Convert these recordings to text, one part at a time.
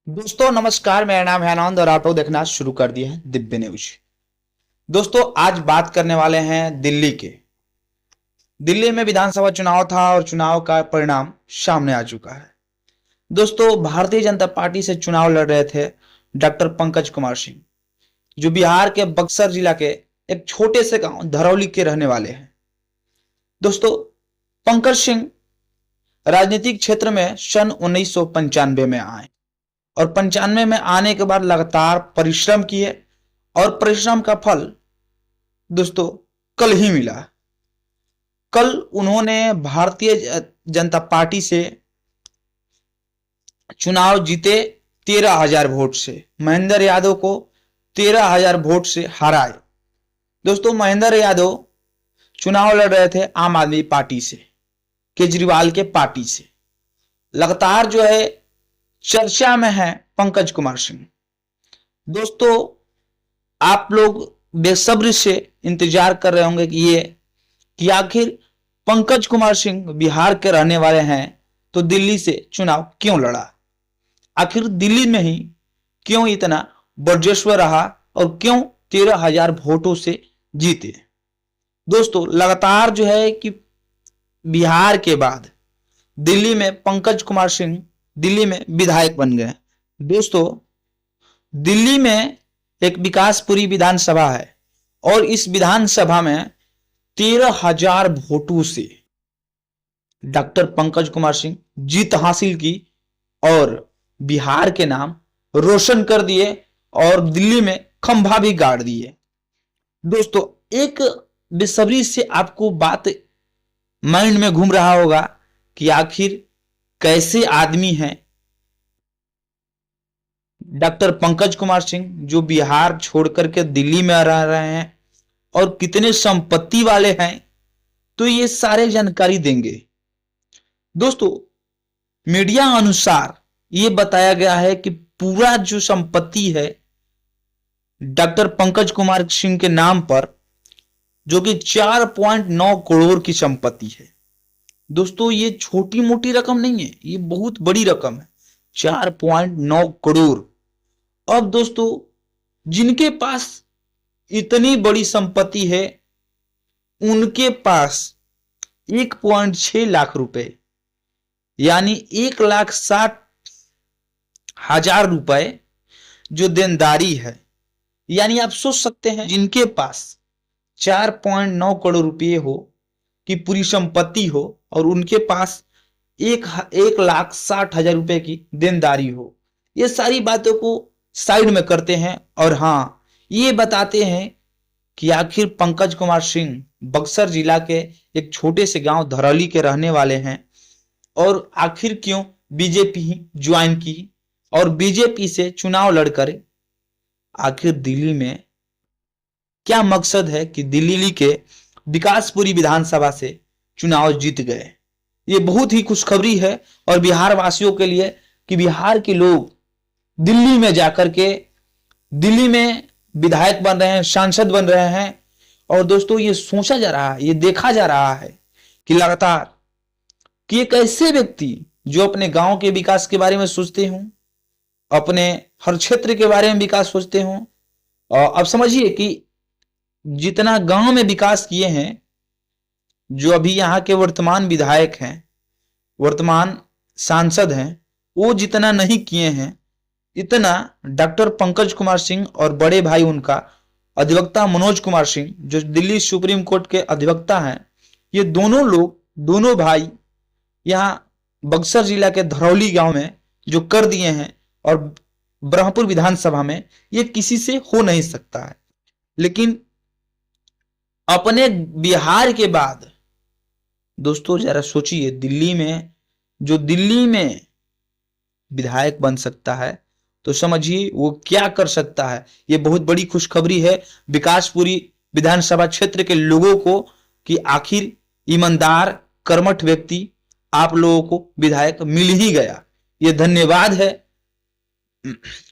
दोस्तों नमस्कार, मेरा नाम है आनंद और आप लोग देखना शुरू कर दिए हैं दिव्य न्यूज। दोस्तों आज बात करने वाले हैं दिल्ली के। दिल्ली में विधानसभा चुनाव था और चुनाव का परिणाम सामने आ चुका है। दोस्तों भारतीय जनता पार्टी से चुनाव लड़ रहे थे डॉक्टर पंकज कुमार सिंह, जो बिहार के बक्सर जिला के एक छोटे से गांव धरौली के रहने वाले हैं। दोस्तों पंकज सिंह राजनीतिक क्षेत्र में सन 1995 में आए और 95 में आने के बाद लगातार परिश्रम किए और परिश्रम का फल दोस्तों कल ही मिला। कल उन्होंने भारतीय जनता पार्टी से चुनाव जीते 13,000 वोट से। महेंद्र यादव को 13,000 वोट से हराए। दोस्तों महेंद्र यादव चुनाव लड़ रहे थे आम आदमी पार्टी से, केजरीवाल के पार्टी से। लगातार जो है चर्चा में है पंकज कुमार सिंह। दोस्तों आप लोग बेसब्री से इंतजार कर रहे होंगे कि आखिर पंकज कुमार सिंह बिहार के रहने वाले हैं तो दिल्ली से चुनाव क्यों लड़ा, आखिर दिल्ली में ही क्यों इतना वर्चस्व रहा और क्यों 13,000 वोटों से जीते। दोस्तों लगातार जो है कि बिहार के बाद दिल्ली में पंकज कुमार सिंह दिल्ली में विधायक बन गए। दोस्तों दिल्ली में एक विकासपुरी विधानसभा है और इस विधानसभा में 13,000 वोटों से डॉक्टर पंकज कुमार सिंह जीत हासिल की और बिहार के नाम रोशन कर दिए और दिल्ली में खंभा भी गाड़ दिए। दोस्तों एक बेसब्री से आपको बात माइंड में घूम रहा होगा कि आखिर कैसे आदमी हैं डॉक्टर पंकज कुमार सिंह जो बिहार छोड़कर के दिल्ली में रह रहे हैं और कितने संपत्ति वाले हैं, तो ये सारे जानकारी देंगे। दोस्तों मीडिया अनुसार ये बताया गया है कि पूरा जो संपत्ति है डॉक्टर पंकज कुमार सिंह के नाम पर, जो कि 4.9 करोड़ की संपत्ति है। दोस्तों ये छोटी मोटी रकम नहीं है, ये बहुत बड़ी रकम है, 4.9 करोड़। अब दोस्तों जिनके पास इतनी बड़ी संपत्ति है उनके पास 1.6 लाख रुपए यानी 1,60,000 रुपए जो देनदारी है। यानी आप सोच सकते हैं जिनके पास 4.9 करोड़ रुपए हो कि पूरी संपत्ति हो और उनके पास 1,60,000 रुपए की देनदारी हो। ये सारी बातों को साइड में करते हैं और हाँ ये बताते हैं कि आखिर पंकज कुमार सिंह बक्सर जिला के एक छोटे से गांव धरौली के रहने वाले हैं और आखिर क्यों बीजेपी ज्वाइन की और बीजेपी से चुनाव लड़कर आखिर दिल्ली में क्या मकसद है कि दिल्ली के विकासपुरी विधानसभा से चुनाव जीत गए। ये बहुत ही खुशखबरी है और बिहार वासियों के लिए कि बिहार के लोग दिल्ली में जाकर के दिल्ली में विधायक बन रहे हैं, सांसद बन रहे हैं। और दोस्तों ये सोचा जा रहा है, ये देखा जा रहा है कि लगातार कि एक ऐसे व्यक्ति जो अपने गांव के विकास के बारे में सोचते हों, अपने हर क्षेत्र के बारे में विकास सोचते हों। और अब समझिए कि जितना गांव में विकास किए हैं, जो अभी यहाँ के वर्तमान विधायक हैं, वर्तमान सांसद हैं, वो जितना नहीं किए हैं इतना डॉक्टर पंकज कुमार सिंह और बड़े भाई उनका अधिवक्ता मनोज कुमार सिंह जो दिल्ली सुप्रीम कोर्ट के अधिवक्ता हैं, ये दोनों लोग, दोनों भाई यहाँ बक्सर जिला के धरौली गांव में जो कर दिए हैं और ब्रह्मपुर विधानसभा में, ये किसी से हो नहीं सकता है। लेकिन अपने बिहार के बाद दोस्तों जरा सोचिए, दिल्ली में विधायक बन सकता है तो समझिए वो क्या कर सकता है। ये बहुत बड़ी खुशखबरी है विकासपुरी विधानसभा क्षेत्र के लोगों को कि आखिर ईमानदार कर्मठ व्यक्ति आप लोगों को विधायक मिल ही गया। ये धन्यवाद है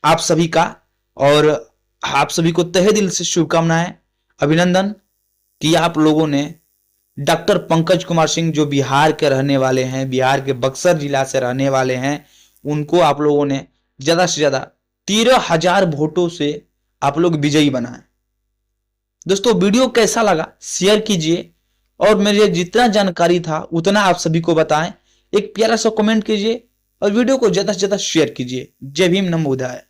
आप सभी का और आप सभी को तहे दिल से शुभकामनाएं, अभिनंदन कि आप लोगों ने डॉक्टर पंकज कुमार सिंह जो बिहार के रहने वाले हैं, बिहार के बक्सर जिला से रहने वाले हैं, उनको आप लोगों ने ज्यादा से ज्यादा 13,000 वोटों से आप लोग विजयी बनाएं। दोस्तों वीडियो कैसा लगा शेयर कीजिए, और मेरे जितना जानकारी था उतना आप सभी को बताएं। एक प्यारा सा कमेंट कीजिए और वीडियो को ज्यादा से ज्यादा शेयर कीजिए। जय भीम, नमो बुद्धाय।